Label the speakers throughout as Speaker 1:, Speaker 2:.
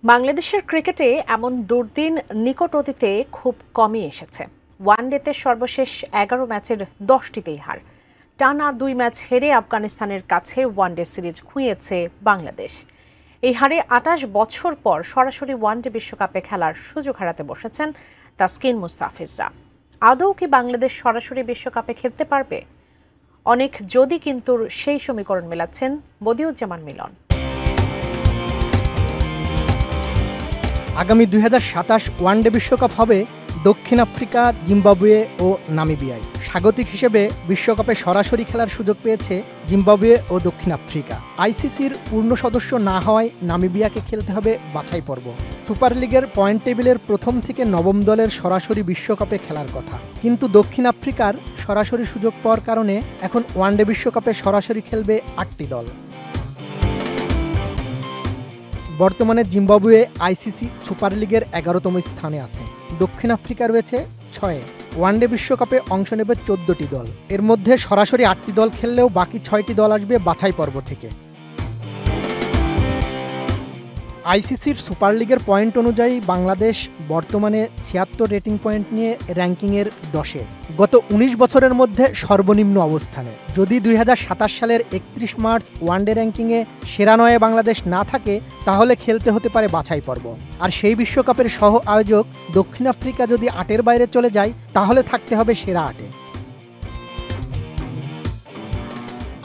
Speaker 1: বাংলাদেশের ক্রিকেটে এমন দুর্দিন নিকট অতীতে খুব কমই এসেছে। ওয়ানডেতে সর্বশেষ ১১ ম্যাচের ১০টিতেই হার। টানা ২ ম্যাচ হেরে আফগানিস্তানের কাছে ওয়ানডে সিরিজ খুইয়েছে বাংলাদেশ। এই হারে ২৮ বছর পর সরাসরি ওয়ানডে বিশ্বকাপে খেলার সুযোগ হারাতে বসেছেন তাসকিন মুস্তাফিজরা। আদৌ কি বাংলাদেশ সরাসরি বিশ্বকাপে খেলতে পারবে? অনেক যদি কিন্তু সেই সমীকরণ মেলাচ্ছেন বদিউজ্জামান মিলন।
Speaker 2: আগামী ২০২৭ ওয়ানডে বিশ্বকাপ হবে দক্ষিণ আফ্রিকা, জিম্বাবুয়ে ও নামিবিয়ায়। স্বাগতিক হিসেবে বিশ্বকাপে সরাসরি খেলার সুযোগ পেয়েছে জিম্বাবুয়ে ও দক্ষিণ আফ্রিকা। আইসিসির পূর্ণ সদস্য না হওয়ায় নামিবিয়াকে খেলতে হবে বাছাই পর্ব। সুপার লিগের পয়েন্ট টেবিলের প্রথম থেকে নবম দলের সরাসরি বিশ্বকাপে খেলার কথা, কিন্তু দক্ষিণ আফ্রিকার সরাসরি সুযোগ পাওয়ার কারণে এখন ওয়ানডে বিশ্বকাপে সরাসরি খেলবে ৮টি দল। বর্তমানে জিম্বাবুয়ে আইসিসি সুপার লিগের ১১তম স্থানে আছে। দক্ষিণ আফ্রিকা রয়েছে ৬-এ। ওয়ানডে বিশ্বকাপে অংশ নেবে ১৪টি দল। এর মধ্যে সরাসরি ৮টি দল খেললেও বাকি ৬টি দল আসবে বাছাই পর্ব থেকে। আইসিসির সুপার লিগের পয়েন্ট অনুযায়ী বাংলাদেশ বর্তমানে ৭৬ রেটিং পয়েন্ট নিয়ে র্যাঙ্কিংয়ের ১০-এ। গত ১৯ বছরের মধ্যে সর্বনিম্ন অবস্থানে। যদি ২০২৭ সালের ৩১ মার্চ ওয়ানডে র্যাঙ্কিংয়ে সেরা ৯-এ বাংলাদেশ না থাকে, তাহলে খেলতে হতে পারে বাছাই পর্ব। আর সেই বিশ্বকাপের সহ আয়োজক দক্ষিণ আফ্রিকা যদি ৮-এর বাইরে চলে যায়, তাহলে থাকতে হবে সেরা ৮-এ।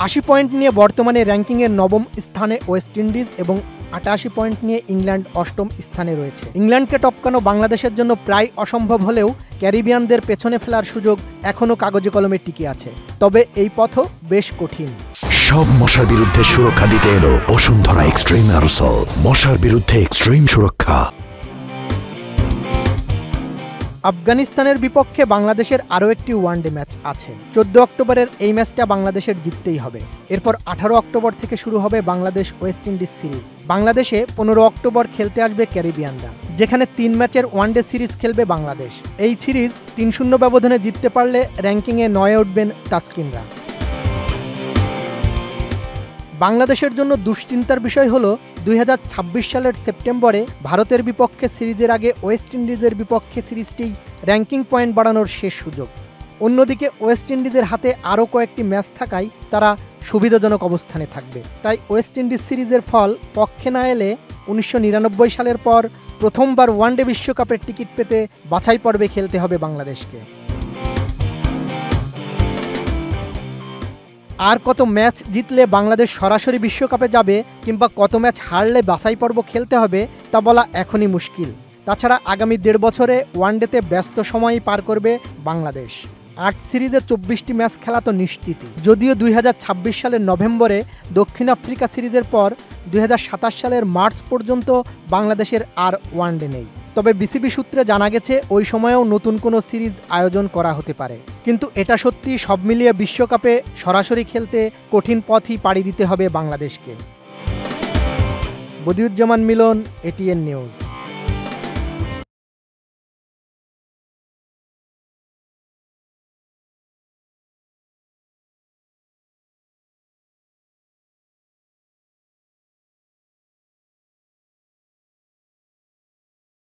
Speaker 2: ৮০ পয়েন্ট নিয়ে বর্তমানে র্যাঙ্কিংয়ের ৯ম স্থানে ওয়েস্ট ইন্ডিজ এবং ৮৮ পয়েন্ট নিয়ে ইংল্যান্ড ৮ম স্থানে রয়েছে। ইংল্যান্ডকে টপকানো বাংলাদেশের জন্য প্রায় অসম্ভব হলেও ক্যারিবিয়ানদের পেছনে ফেলার সুযোগ এখনও কাগজে কলমে টিকে আছে। তবে এই পথও বেশ কঠিন।
Speaker 3: সব মশার বিরুদ্ধে সুরক্ষা দিতে এলো বসুন্ধরা এক্সট্রিম অ্যারোসল। মশার বিরুদ্ধে এক্সট্রিম সুরক্ষা।
Speaker 2: আফগানিস্তানের বিপক্ষে বাংলাদেশের আরও একটি ওয়ানডে ম্যাচ আছে। ১৪ অক্টোবরের এই ম্যাচটা বাংলাদেশের জিততেই হবে। এরপর ১৮ অক্টোবর থেকে শুরু হবে বাংলাদেশ ওয়েস্ট ইন্ডিজ সিরিজ। বাংলাদেশে ১৫ অক্টোবর খেলতে আসবে ক্যারিবিয়ানরা, যেখানে ৩ ম্যাচের ওয়ানডে সিরিজ খেলবে বাংলাদেশ। এই সিরিজ ৩-০ ব্যবধানে জিততে পারলে র্যাঙ্কিংয়ে ৯-এ উঠবেন তাসকিনরা। বাংলাদেশের জন্য দুশ্চিন্তার বিষয় হলো ২০২৬ সালের সেপ্টেম্বরে ভারতের বিপক্ষে সিরিজের আগে ওয়েস্ট ইন্ডিজের বিপক্ষে সিরিজটি র্যাঙ্কিং পয়েন্ট বাড়ানোর শেষ সুযোগ। অন্যদিকে ওয়েস্ট ইন্ডিজের হাতে আরও কয়েকটি ম্যাচ থাকায় তারা সুবিধাজনক অবস্থানে থাকবে। তাই ওয়েস্ট ইন্ডিজ সিরিজের ফল পক্ষে না এলে ১৯৯৯ সালের পর প্রথমবার ওয়ানডে বিশ্বকাপের টিকিট পেতে বাছাই পর্বে খেলতে হবে বাংলাদেশকে। আর কত ম্যাচ জিতলে বাংলাদেশ সরাসরি বিশ্বকাপে যাবে কিংবা কত ম্যাচ হারলে বাছাই পর্ব খেলতে হবে তা বলা এখনই মুশকিল। তাছাড়া আগামী ১.৫ বছরে ওয়ানডেতে ব্যস্ত সময়ই পার করবে বাংলাদেশ। ৮ সিরিজে ২৪টি ম্যাচ খেলা তো নিশ্চিতই। যদিও ২০২৬ সালের নভেম্বরে দক্ষিণ আফ্রিকা সিরিজের পর ২০২৭ সালের মার্চ পর্যন্ত বাংলাদেশের আর ওয়ানডে নেই। তবে বিসিবি সূত্রে জানা গেছে ওই সময়েও নতুন কোনো সিরিজ আয়োজন করা হতে পারে। কিন্তু এটা সত্যি সব মিলিয়ে বিশ্বকাপে সরাসরি খেলতে কঠিন পথই পাড়ি দিতে হবে বাংলাদেশকে। বদিউজ্জামান মিলন, এটিএন নিউজ।